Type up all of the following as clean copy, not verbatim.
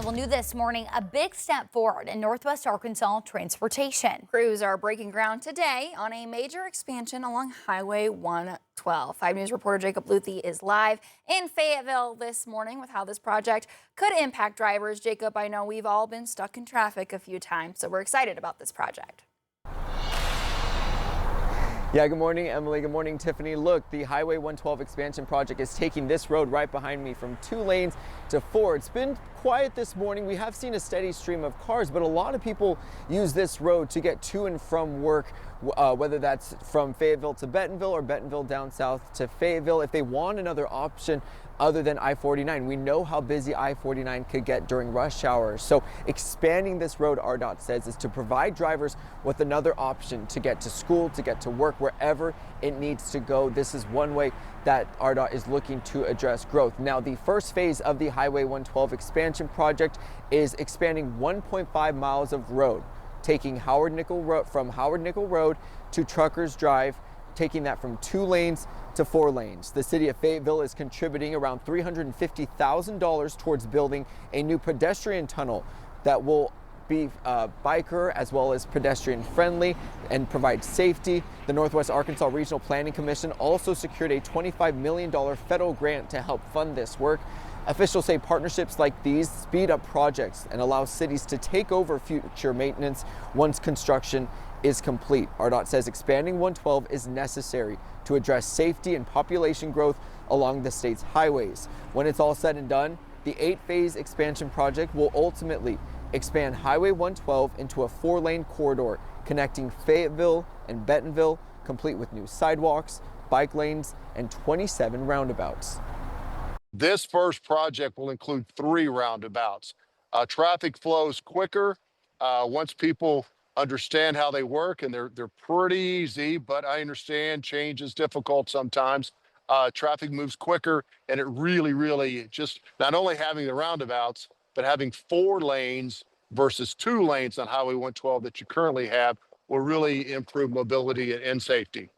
Well, new this morning, a big step forward in Northwest Arkansas transportation. Crews are breaking ground today on a major expansion along Highway 112. 5 News reporter Jacob Luthi is live in Fayetteville this morning with how this project could impact drivers. Jacob, I know we've all been stuck in traffic a few times, so we're excited about this project. Yeah, good morning, Emily. Good morning, Tiffany. Look, the Highway 112 expansion project is taking this road right behind me from 2 lanes to 4. It's been quiet this morning. We have seen a steady stream of cars, but a lot of people use this road to get to and from work, whether that's from Fayetteville to Bentonville or Bentonville down south to Fayetteville. If they want another option other than I-49, we know how busy I-49 could get during rush hours. So expanding this road, ARDOT says, is to provide drivers with another option to get to school, to get to work, wherever it needs to go. This is one way that ARDOT is looking to address growth. Now, the first phase of the Highway 112 expansion project is expanding 1.5 miles of road, taking Howard Nickell Road from Howard Nickell Road to Truckers Drive, taking that from 2 lanes to 4 lanes. The city of Fayetteville is contributing around $350,000 towards building a new pedestrian tunnel that will be biker as well as pedestrian friendly and provide safety. The Northwest Arkansas Regional Planning Commission also secured a $25 million federal grant to help fund this work. Officials say partnerships like these speed up projects and allow cities to take over future maintenance once construction is complete. ARDOT says expanding 112 is necessary to address safety and population growth along the state's highways. When it's all said and done, the 8-phase expansion project will ultimately expand Highway 112 into a 4-lane corridor connecting Fayetteville and Bentonville, complete with new sidewalks, bike lanes, and 27 roundabouts. This first project will include 3 roundabouts. Traffic flows quicker once people understand how they work, and they're pretty easy, but I understand change is difficult sometimes. Traffic moves quicker, and it really just not only having the roundabouts, but having 4 lanes versus 2 lanes on Highway 112 that you currently have will really improve mobility and safety.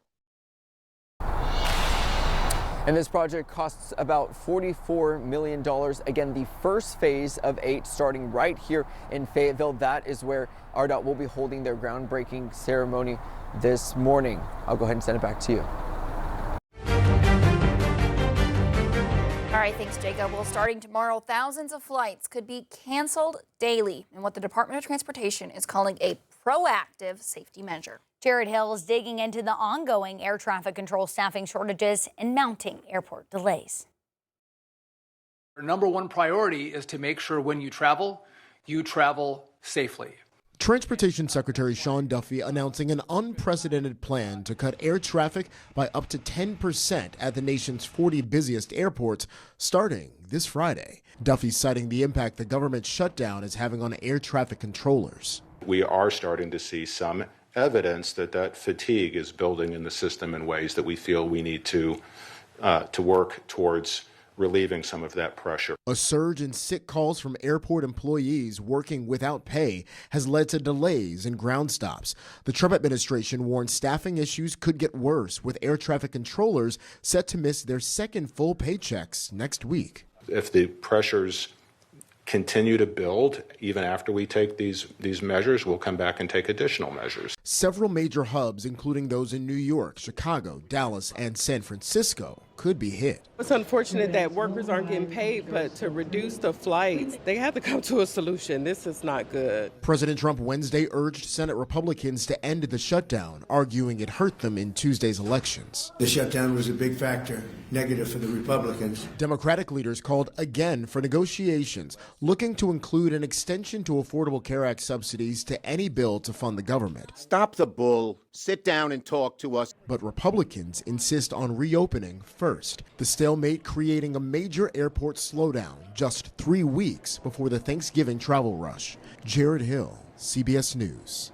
And this project costs about $44 million. Again, the first phase of 8 starting right here in Fayetteville. That is where ARDOT will be holding their groundbreaking ceremony this morning. I'll go ahead and send it back to you. All right, thanks, Jacob. Well, starting tomorrow, thousands of flights could be canceled daily in what the Department of Transportation is calling a proactive safety measure. Jared Hill is digging into the ongoing air traffic control staffing shortages and mounting airport delays. Our number one priority is to make sure when you travel safely. Transportation Secretary Sean Duffy announcing an unprecedented plan to cut air traffic by up to 10% at the nation's 40 busiest airports starting this Friday. Duffy citing the impact the government shutdown is having on air traffic controllers. We are starting to see some evidence that fatigue is building in the system in ways that we feel we need to work towards relieving some of that pressure. A surge in sick calls from airport employees working without pay has led to delays in ground stops. The Trump administration warned staffing issues could get worse, with air traffic controllers set to miss their second full paychecks next week. If the pressures continue to build even after we take these measures, we'll come back and take additional measures. Several major hubs, including those in New York, Chicago, Dallas, and San Francisco, could be hit. It's unfortunate that workers aren't getting paid, but to reduce the flights, they have to come to a solution. This is not good. President Trump Wednesday urged Senate Republicans to end the shutdown, arguing it hurt them in Tuesday's elections. The shutdown was a big factor, negative for the Republicans. Democratic leaders called again for negotiations, looking to include an extension to Affordable Care Act subsidies to any bill to fund the government. Stop the bull, sit down and talk to us. But Republicans insist on reopening first. The stalemate creating a major airport slowdown just 3 weeks before the Thanksgiving travel rush. Jared Hill, CBS News.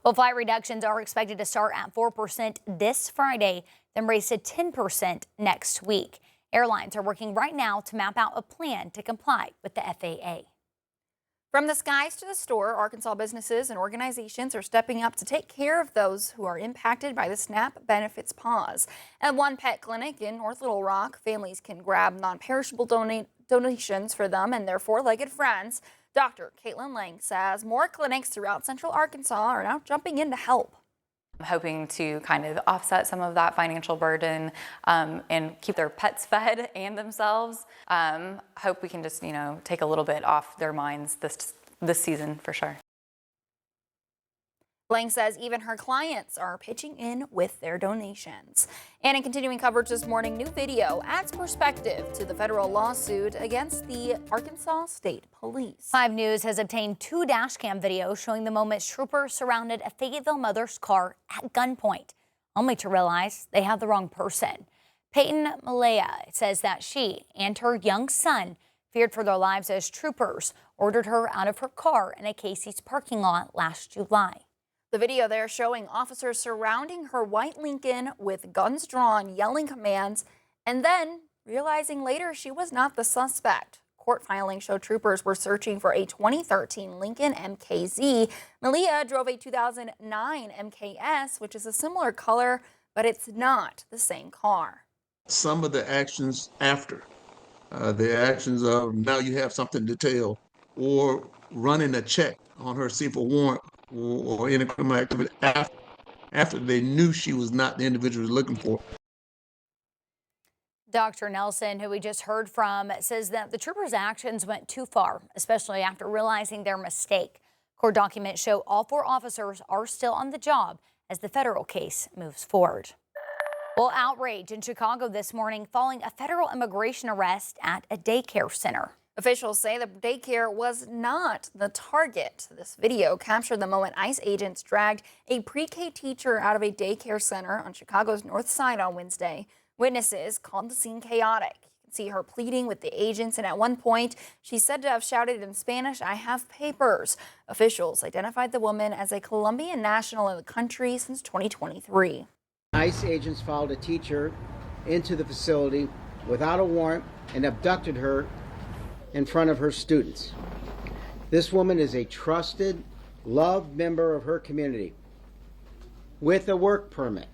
Well, flight reductions are expected to start at 4% this Friday, then raise to 10% next week. Airlines are working right now to map out a plan to comply with the FAA. From the skies to the store, Arkansas businesses and organizations are stepping up to take care of those who are impacted by the SNAP benefits pause. At one pet clinic in North Little Rock, families can grab non-perishable donations for them and their four-legged friends. Dr. Caitlin Lang says more clinics throughout Central Arkansas are now jumping in to help. I'm hoping to kind of offset some of that financial burden and keep their pets fed and themselves. Hope we can just, take a little bit off their minds this season for sure. Lang says even her clients are pitching in with their donations. And in continuing coverage this morning, new video adds perspective to the federal lawsuit against the Arkansas State Police. 5 News has obtained 2 dash cam videos showing the moments troopers surrounded a Fayetteville mother's car at gunpoint, only to realize they had the wrong person. Peyton Malaya says that she and her young son feared for their lives as troopers ordered her out of her car in a Casey's parking lot last July. The video there showing officers surrounding her white Lincoln with guns drawn, yelling commands, and then realizing later she was not the suspect. Court filings show troopers were searching for a 2013 Lincoln MKZ. Malia drove a 2009 MKS, which is a similar color, but it's not the same car. Some of the actions after, the actions of now you have something to tell, or running a check on her civil warrant, or any criminal activity after they knew she was not the individual looking for. Dr. Nelson, who we just heard from, says that the troopers' actions went too far, especially after realizing their mistake. Court documents show all 4 officers are still on the job as the federal case moves forward. Well, outrage in Chicago this morning following a federal immigration arrest at a daycare center. Officials say the daycare was not the target. This video captured the moment ICE agents dragged a pre-K teacher out of a daycare center on Chicago's north side on Wednesday. Witnesses called the scene chaotic. You can see her pleading with the agents, and at one point, she's said to have shouted in Spanish, "I have papers." Officials identified the woman as a Colombian national in the country since 2023. ICE agents followed a teacher into the facility without a warrant and abducted her in front of her students. This woman is a trusted, loved member of her community with a work permit.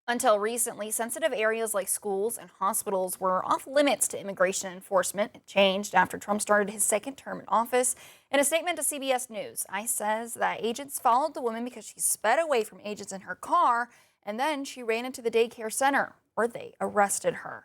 Until recently, sensitive areas like schools and hospitals were off limits to immigration enforcement. It changed after Trump started his second term in office. In a statement to CBS News, ICE says that agents followed the woman because she sped away from agents in her car, and then she ran into the daycare center where they arrested her.